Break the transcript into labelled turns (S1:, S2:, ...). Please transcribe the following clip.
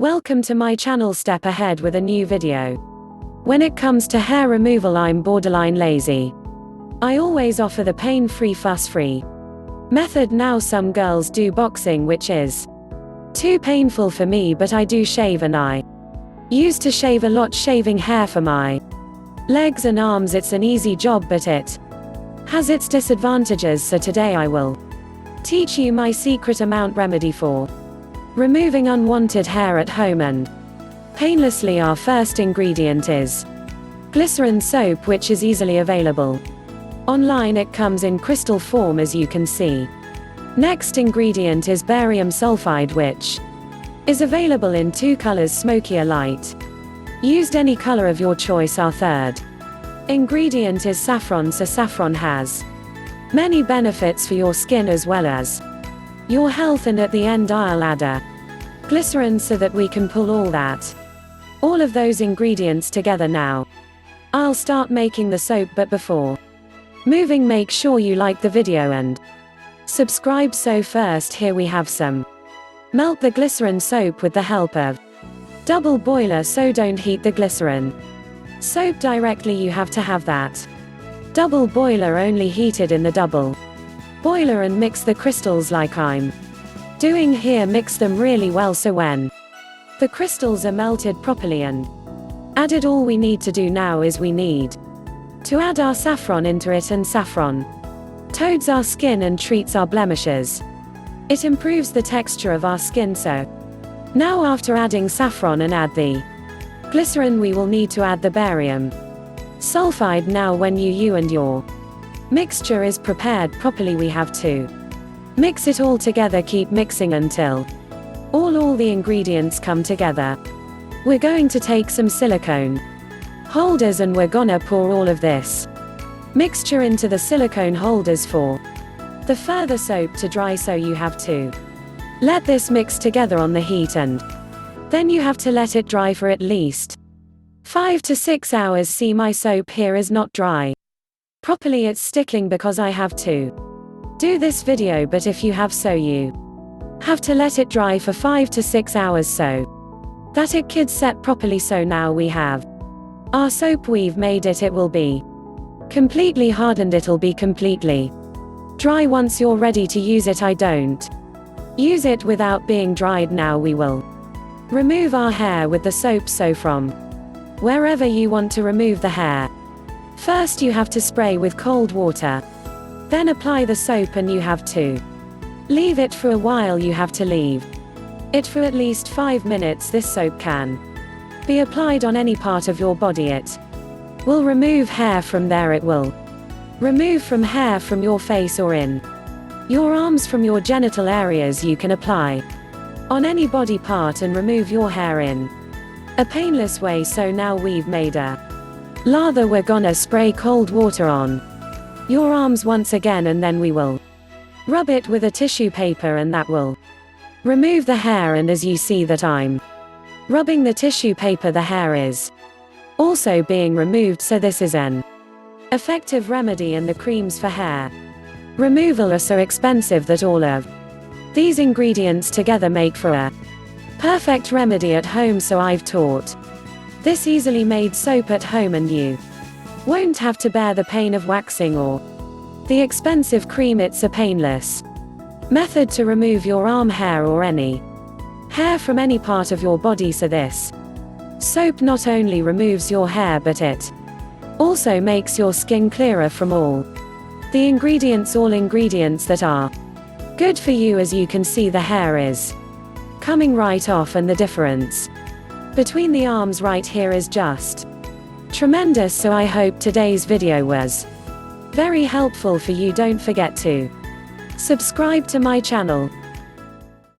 S1: Welcome to my channel. Step ahead with a new video. When it comes to hair removal, I'm borderline lazy. I always offer the pain-free, fuss-free method. Now some girls do boxing, which is too painful for me, but I do shave, and I used to shave a lot, shaving hair for my legs and arms. It's an easy job, but it has its disadvantages, so today I will teach you my secret amount remedy for removing unwanted hair at home and painlessly. Our first ingredient is glycerin soap, which is easily available online. It comes in crystal form, as you can see. Next ingredient is barium sulfide, which is available in two colors, smoky or light. Used any color of your choice. Our third ingredient is saffron. So saffron has many benefits for your skin as well as your health, and at the end I'll add a glycerin so that we can pull all of those ingredients together. Now I'll start making the soap, but before moving, make sure you like the video and subscribe. So first, here we have some melt the glycerin soap with the help of double boiler. So don't heat the glycerin soap directly, you have to have that double boiler only heated in the double boiler, and mix the crystals like I'm doing here. Mix them really well, so when the crystals are melted properly and added, all we need to do now is we need to add our saffron into it, and saffron tones our skin and treats our blemishes. It improves the texture of our skin. So now, after adding saffron and add the glycerin, we will need to add the barium sulfide. Now when you and your mixture is prepared properly, we have to mix it all together. Keep mixing until all the ingredients come together. We're going to take some silicone holders and we're gonna pour all of this mixture into the silicone holders for the further soap to dry. So you have to let this mix together on the heat, and then you have to let it dry for at least 5 to 6 hours. See, my soap here is not dry properly, it's sticking because I have to do this video, but if you have, so you have to let it dry for 5 to 6 hours so that it can set properly. So now we have our soap, we've made it. It will be completely hardened, it'll be completely dry once you're ready to use it. I don't use it without being dried. Now we will remove our hair with the soap, so from wherever you want to remove the hair. First you have to spray with cold water, then apply the soap, and you have to leave it for a while. You have to leave it for at least 5 minutes. This soap can be applied on any part of your body. It will remove hair from there. It will remove from hair from your face or in your arms, from your genital areas. You can apply on any body part and remove your hair in a painless way. So now we've made a lather. We're gonna spray cold water on your arms once again, and then we will rub it with a tissue paper, and that will remove the hair. And as you see that I'm rubbing the tissue paper, the hair is also being removed. So this is an effective remedy, and the creams for hair removal are so expensive that all of these ingredients together make for a perfect remedy at home. So I've taught this easily made soap at home, and you won't have to bear the pain of waxing or the expensive cream. It's a painless method to remove your arm hair or any hair from any part of your body. So this soap not only removes your hair, but it also makes your skin clearer from all the ingredients, all ingredients that are good for you. As you can see, the hair is coming right off, and the difference between the arms right here is just tremendous. So I hope today's video was very helpful for you. Don't forget to subscribe to my channel.